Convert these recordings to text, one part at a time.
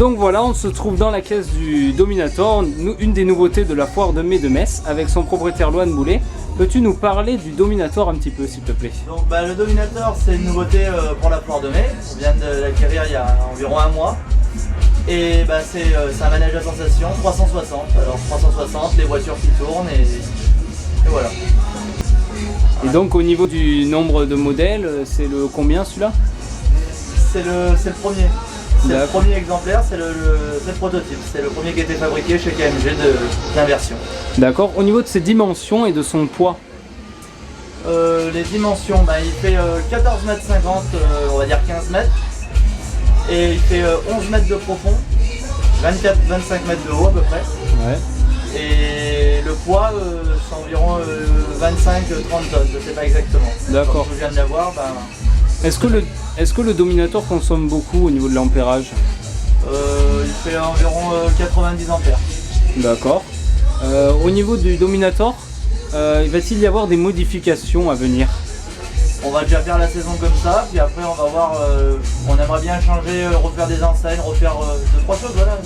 Donc voilà, on se trouve dans la caisse du Dominator, une des nouveautés de la foire de mai de Metz, avec son propriétaire Loan Boulet. Peux-tu nous parler du Dominator un petit peu, s'il te plaît? Donc le Dominator, c'est une nouveauté pour la foire de mai. On vient de l'acquérir il y a environ un mois. Et c'est un manège à sensation 360. Alors 360, les voitures qui tournent et voilà. Et donc au niveau du nombre de modèles, c'est le combien celui-là? C'est le premier. C'est le premier exemplaire, c'est le prototype. C'est le premier qui a été fabriqué chez KMG d'inversion. D'accord. Au niveau de ses dimensions et de son poids? Les dimensions, il fait 14,50 m, on va dire 15 mètres. Et il fait 11 mètres de profond, 24-25 mètres de haut à peu près. Ouais. Et le poids, c'est environ 25-30 tonnes, je ne sais pas exactement. D'accord. Je viens de l'avoir. Est-ce que le Dominator consomme beaucoup au niveau de l'ampérage? Il fait environ 90 ampères. D'accord. Au niveau du Dominator, va-t-il y avoir des modifications à venir? On va déjà faire la saison comme ça, puis après on va voir, on aimerait bien changer, refaire des enseignes, refaire 2-3 choses, voilà.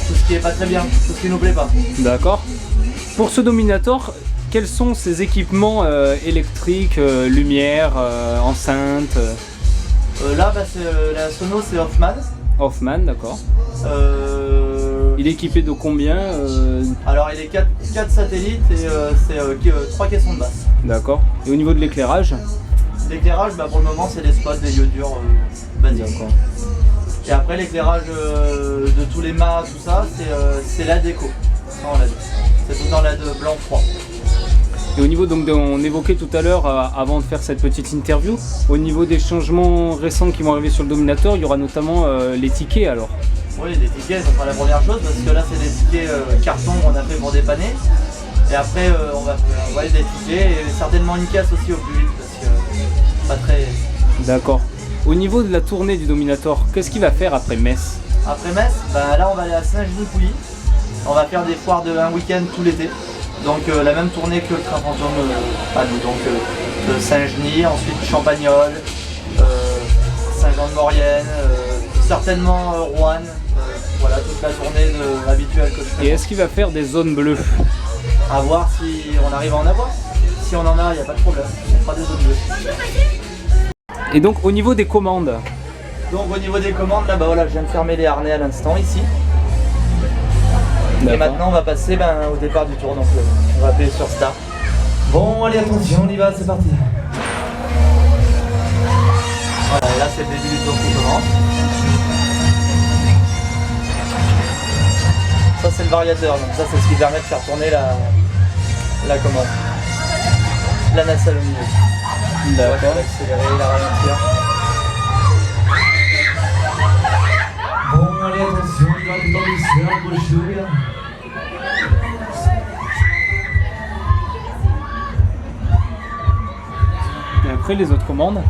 Tout ce qui est pas très bien, tout ce qui nous plaît pas. D'accord. Pour ce Dominator, quels sont ses équipements électriques, lumière, enceinte? Là, la sono, c'est Hoffman. Hoffman, d'accord. Il est équipé de combien Alors il est 4 satellites et c'est 3 caissons de basse. D'accord. Et au niveau de l'éclairage? L'éclairage, pour le moment, c'est des spots, des iodures basiques. Et après, l'éclairage de tous les mâts, tout ça, c'est la déco. En LED. C'est tout en LED blanc froid. Et au niveau, donc, on évoquait tout à l'heure, avant de faire cette petite interview, au niveau des changements récents qui vont arriver sur le Dominator, il y aura notamment les tickets alors. Oui, les tickets, ça sera la première chose, parce que là, c'est des tickets carton qu'on a fait pour dépanner. Et après, on va envoyer des tickets et certainement une caisse aussi au plus vite, parce que pas très... D'accord. Au niveau de la tournée du Dominator, qu'est-ce qu'il va faire après Metz? Après Metz, là, on va aller à Saint-Genis-Pouilly. On va faire des foires de un week-end tout l'été. Donc la même tournée que le train fantôme à nous, donc de Saint-Genis, ensuite Champagnole, Saint-Jean-de-Maurienne, certainement Rouen, voilà toute la tournée habituelle que je fais. Et est-ce qu'il va faire des zones bleues? À voir si on arrive à en avoir. Si on en a, il n'y a pas de problème, on fera des zones bleues. Et donc au niveau des commandes? Donc au niveau des commandes, là voilà, je viens de fermer les harnais à l'instant ici. Et maintenant on va passer au départ du tour, donc on va appuyer sur Start. Bon allez attention, on y va, c'est parti. Voilà, et là c'est le début du tour qui commence. Ça c'est le variateur, donc ça c'est ce qui permet de faire tourner la commande. La nacelle au milieu. D'accord. Accélérer, la ralentir. Bon allez attention, on y va tout en douceur, brochure. Et après les autres commandes?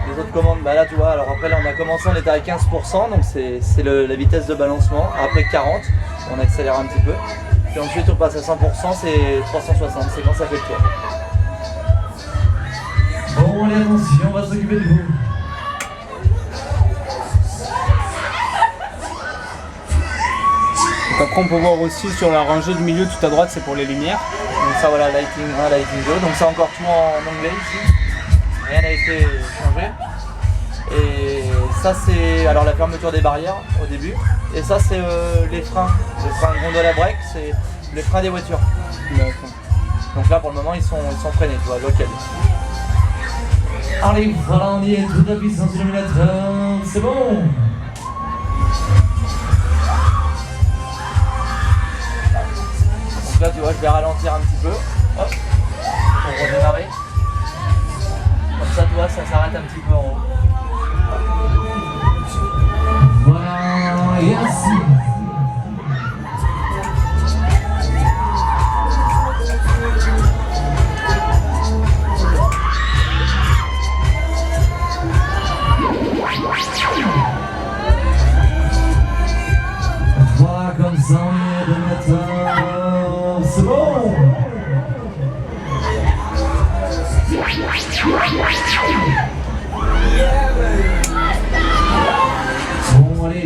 Les autres commandes, là tu vois, alors après là on a commencé, on était à 15%, donc c'est la vitesse de balancement. Après 40, on accélère un petit peu. Puis ensuite on passe à 100%, c'est 360, c'est quand ça fait le tour. Bon allez attention, on va s'occuper de vous. Donc après on peut voir aussi sur la rangée du milieu tout à droite, c'est pour les lumières. Donc ça voilà, lighting 1, lighting 2, donc c'est encore tout en anglais ici. Rien n'a été changé. Et ça c'est alors la fermeture des barrières au début. Et ça c'est les freins gondola break, c'est les freins des voitures. D'accord. Donc là pour le moment ils sont freinés, tu vois, local. Allez, voilà, on y est, toute la puissance du Dominator, c'est bon. Donc là tu vois, je vais ralentir un petit peu, hop, pour redémarrer. Comme ça tu vois, ça s'arrête un petit peu en haut. Voilà, et ainsi. Voilà, comme ça on est Dominator, c'est bon.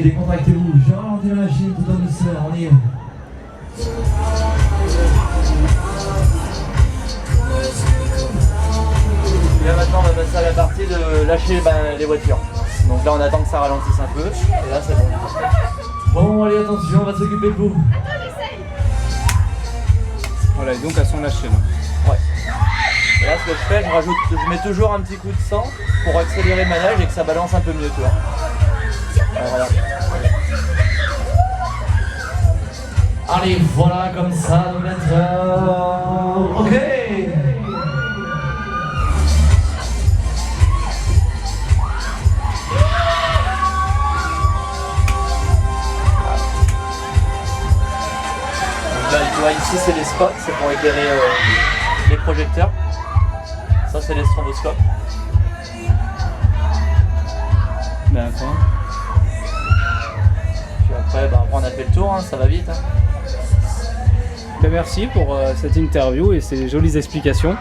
décontractez-vous. Je vais ralentir la machine tout en douceur, on y est. Et là maintenant on va passer à la partie de lâcher les voitures. Donc là on attend que ça ralentisse un peu, et là c'est bon. Bon allez attention, on va s'occuper de vous. Voilà, et donc elles sont lâchées là. Ouais. Et là ce que je fais, je mets toujours un petit coup de sang pour accélérer le manège et que ça balance un peu mieux, tu vois. Voilà. Allez, voilà comme ça, dominateur. Ok. Là, tu vois, ici c'est les spots, c'est pour éclairer les projecteurs. Ça c'est les stroboscopes. D'accord. Puis après, après on a fait le tour, hein, ça va vite. Hein. Ben, merci pour cette interview et ces jolies explications.